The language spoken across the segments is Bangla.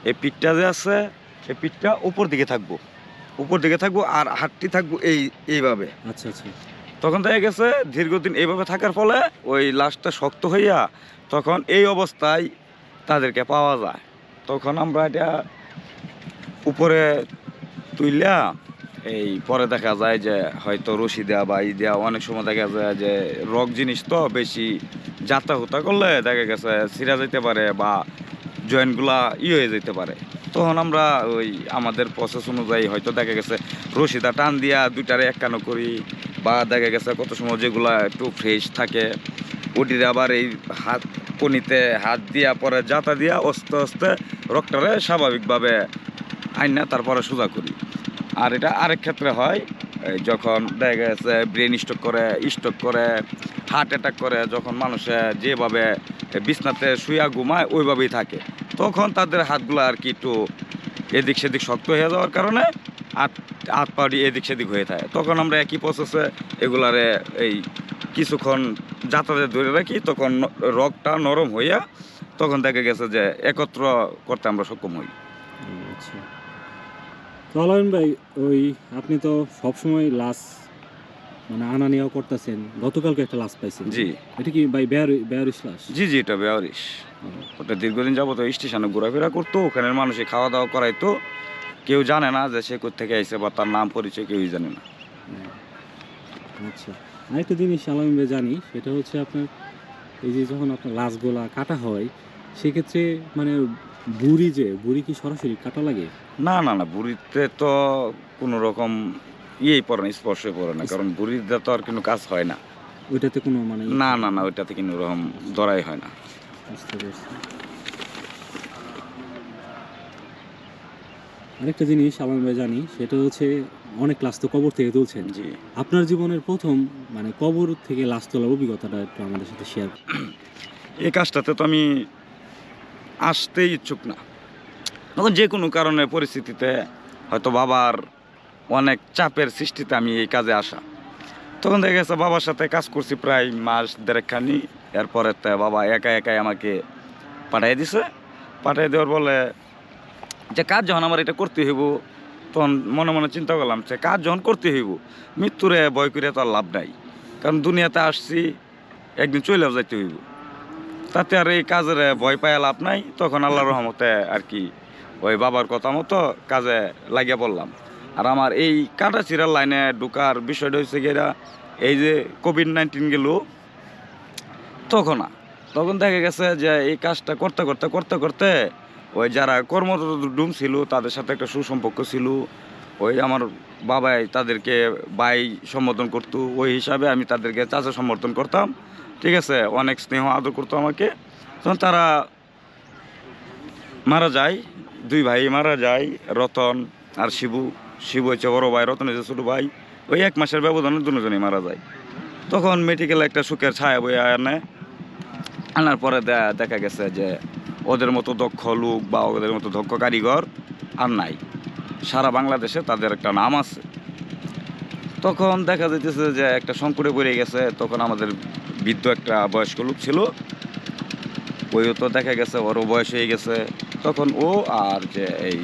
এই পিঠটা যে আছে এই পিঠটা উপর দিকে থাকবো আর হাতটি থাকবো এইভাবে। আচ্ছা আচ্ছা। তখন দেখা গেছে দীর্ঘদিন এইভাবে থাকার ফলে ওই লাশটা শক্ত হইয়া তখন এই অবস্থায় তাদেরকে পাওয়া যায়। তখন আমরা এটা উপরে তুইলা এই পরে দেখা যায় যে হয়তো রশি দেওয়া বা দেওয়া, অনেক সময় দেখা যায় যে রক জিনিস তো বেশি যাত্রা হুতা করলে দেখা গেছে ছিঁড়া যেতে পারে বা জয়েন্টগুলা হয়ে যেতে পারে। তখন আমরা ওই আমাদের প্রসেস অনুযায়ী হয়তো দেখা গেছে রশিদা টান দিয়া দুইটারে একখানো করি, বা দেখা গেছে কত সময় যেগুলা একটু ফ্রেশ থাকে ওটির আবার এই হাত কনিতে হাত দিয়া পরে জাতা দিয়া আস্তে আস্তে রক্তটারে স্বাভাবিকভাবে আইনা তারপরে সোজা করি। আর এটা আরেক ক্ষেত্রে হয় যখন দেখা গেছে ব্রেন স্ট্রোক করে হার্ট অ্যাটাক করে, যখন মানুষে যেভাবে বিছনাতে শুয়া ঘুমায় ওইভাবেই থাকে, তখন তাদের হাতগুলো আর কি একটু এদিক সেদিক শক্ত হয়ে যাওয়ার কারণে হাত পাড়ি এদিক সেদিক হয়ে থাকে। তখন আমরা একই প্রসেসে এগুলারে এই কিছুক্ষণ যাতায়াতে ধরে রাখি, তখন রগটা নরম হইয়া তখন দেখা গেছে যে একত্র করতে আমরা সক্ষম হই। আচ্ছা। তো আলামিন ভাই, ওই আপনি তো সবসময় লাশ মানে আনা নেওয়া করতেছেন, গতকালকে একটা লাশ পাইছেন। জি। এটা কি ভাই বেয়ারিশ লাশ? জি জি, এটা বেয়ারিশ। ওটা দীর্ঘদিন যাবত স্টেশনে ঘোরাফেরা করতো, ওখানের মানুষে খাওয়া দাওয়া করাইতো, কেউ জানে না যে সে কোত্থেকে আইছে বা তার নাম পরিচয় কেউই জানে না। আচ্ছা। আরেকটা জিনিস আলামিন ভাই জানি, সেটা হচ্ছে আপনার এই যে যখন আপনার লাশগুলা কাটা হয় সেক্ষেত্রে মানে বুড়ি কি সরাসরি কাটা লাগে? না না না, বুড়িতে তো কোনো রকম পড়ে না, স্পর্শই পড়ে না, কারণ বুড়িতে তো আর কোনো কাজ হয় না। ওইটাতে কোনো মানে না না না, ওইটাতে কোনো রকম ধরাই হয় না। বুঝতে পারছি। আরেকটা জিনিস আলামিন ভাই জানি, সেটা হচ্ছে অনেক লাশ তো কবর থেকে তুলছেন। জি। আপনার জীবনের প্রথম মানে কবর থেকে লাশ তোলার অভিজ্ঞতাটা একটু আমাদের সাথে শেয়ার। এই কাজটাতে তো আমি আসতেই ইচ্ছুক না, তখন যে কোনো কারণে পরিস্থিতিতে হয়তো বাবার অনেক চাপের সৃষ্টিতে আমি এই কাজে আসা। তখন দেখা গেছে বাবার সাথে কাজ করছি প্রায় মাস দেড়েকখানি। এরপরে বাবা একাই আমাকে পাঠিয়ে দিছে। পাঠিয়ে দেওয়ার বলে যে কাজ যখন আমার এটা করতে হইব, তখন মনে মনে চিন্তা করলাম যে কাজ যখন করতে হইব, মৃত্যুরে ভয় করে তো আর লাভ নাই, কারণ দুনিয়াতে আসছি একদিন চলেও যাইতে হইব, তাতে আর এই কাজের ভয় পায় লাভ নাই। তখন আল্লাহর রহমতে আর কি ওই বাবার কথা মতো কাজে লাগিয়ে পড়লাম। আর আমার এই কাটা চিরার লাইনে ঢোকার বিষয়টা হচ্ছে গিয়ে এই যে কোভিড-19 গেল, তখন দেখা গেছে যে এই কাজটা করতে ওই যারা কর্মরত ডুম ছিল তাদের সাথে একটা সুসম্পর্ক ছিল। ওই আমার বাবাই তাদেরকে ভাই সম্বোধন করতো, ওই হিসাবে আমি তাদেরকে চাচা সম্বোধন করতাম। ঠিক আছে, অনেক স্নেহ আদর করতো আমাকে। তখন তারা মারা যায়, দুই ভাই মারা যায়, রতন আর শিবু হচ্ছে বড় ভাই, রতন হচ্ছে ছোটো ভাই। ওই 1 মাসের ব্যবধানে দুজনেই মারা যায়। তখন মেডিকেলে একটা সুখের ছায়া বয়ে আনার পরে দেখা গেছে যে ওদের মতো দক্ষ লোক বা ওদের মতো দক্ষ কারিগর আর নাই, সারা বাংলাদেশে তাদের একটা নাম আছে। তখন দেখা যাইতেছে যে একটা সংকটে পড়ে গেছে। তখন আমাদের বৃদ্ধ একটা বয়স্ক লোক ছিল, ওইও তো দেখা গেছে ওরও বয়স হয়ে গেছে। তখন ও আর যে এই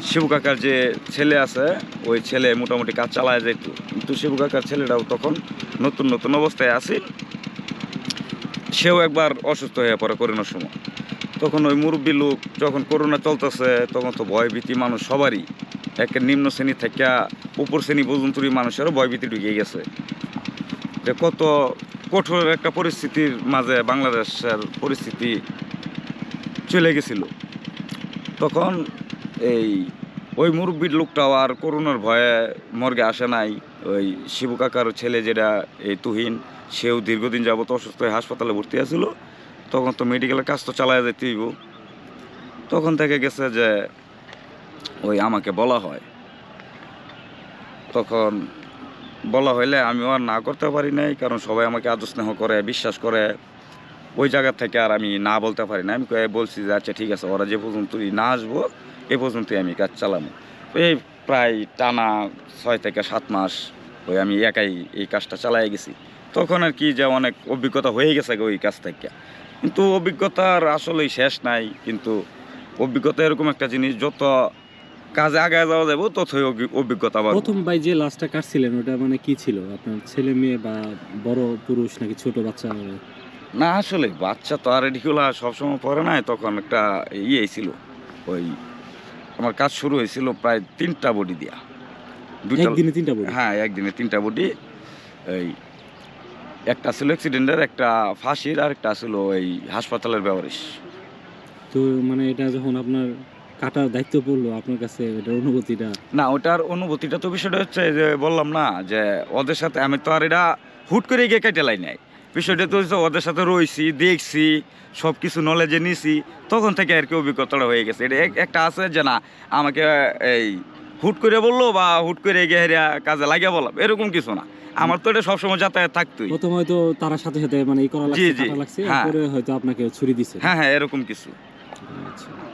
শিবু কাকার যে ছেলে আছে, ওই ছেলে মোটামুটি কাজ চালায় যেত, কিন্তু শিবু কাকার ছেলেটাও তখন নতুন অবস্থায় আছে। সেও একবার অসুস্থ হয়ে পড়ে করোনার সময়। তখন ওই মুরব্বী লোক, যখন করোনা চলতেছে তখন তো ভয়ভীতি মানুষ সবারই, একে নিম্ন শ্রেণী থেকে উপর শ্রেণী পর্যন্তই মানুষেরও ভয়ভীতি ঢুকে গেছে যে কত কঠোর একটা পরিস্থিতির মাঝে বাংলাদেশের পরিস্থিতি চলে গেছিল। তখন ওই মুরব্বীর লোকটাও আর করোনার ভয়ে মর্গে আসে নাই। ওই শিবু কাকার ছেলে যেটা এই তুহিন, সেও দীর্ঘদিন যাবত অসুস্থ হয়ে হাসপাতালে ভর্তি আছিল। তখন তো মেডিকেলের কাজ তো চালায় যেতে হইব। তখন থেকে গেছে যে ওই আমাকে বলা হয়, তখন বলা হইলে আমিও আর না করতে পারি নাই, কারণ সবাই আমাকে আদর স্নেহ করে, বিশ্বাস করে। ওই জায়গা থেকে আর আমি না বলতে পারি না। আমি বলছি যে আচ্ছা ঠিক আছে, ওরা যে পর্যন্তই না আসবো এ পর্যন্তই আমি কাজ চালাবো। এই প্রায় টানা 6 থেকে 7 মাস ওই আমি একাই এই কাজটা চালাই গেছি। তখন আর কি যে অনেক অভিজ্ঞতা হয়ে গেছে ওই কাজ থেকে, কিন্তু অভিজ্ঞতার আসলেই শেষ নাই। কিন্তু অভিজ্ঞতা এরকম একটা জিনিস, যত কাজে আগায় যাওয়া যাবে ততই অভিজ্ঞতা বাড়বে। প্রথম ভাই যে লাশটা কাটছিলেন ওটা মানে কি ছিল, আপনার ছেলে মেয়ে বা বড় পুরুষ নাকি ছোট বাচ্চা? না আসলে বাচ্চা তো আর এডিগুলা সবসময় পরে নাই, তখন একটা ইয়ে ছিল, ওই আমার কাজ শুরু হয়েছিল প্রায় 3টা বডি দিয়া, দুইটা। একদিনে 3টা বডি? হ্যাঁ, একদিনে 3টা বডি। এই একটা ছিল অ্যাক্সিডেন্টের, একটা ফাঁসির, আর একটা ছিল ওই হাসপাতালের বেওয়ারিশ। তো মানে এটা যখন আপনার কাটার দায়িত্ব পড়লো আপনার কাছে, এটার অনুভূতিটা? না, ওটার অনুভূতিটা তো বিষয়টা হচ্ছে যে বললাম না যে ওদের সাথে আমি তো আর এটা হুট করে গিয়ে কেটে লাই নাই। বিষয়টা তো হচ্ছে ওদের সাথে রয়েছি, দেখছি, সব কিছু নলেজে নিছি, তখন থেকে আর কি অভিজ্ঞতাটা হয়ে গেছে। এটা একটা আছে যে না আমাকে এই হুট করে বললো বা হুট করে গিয়ে কাজে লাগিয়ে বললাম, এরকম কিছু না। আমার তো এটা সবসময় যাতায়াত থাকতোই। প্রথম হয়তো তার সাথে সাথে মানে এই করা জি, লাগছে, জি। কাটা লাগছে, হ্যাঁ। এরপরে হয়তো আপনাকে ছুরি দিছে। হ্যাঁ, হ্যাঁ, এরকম কিছু। আচ্ছা।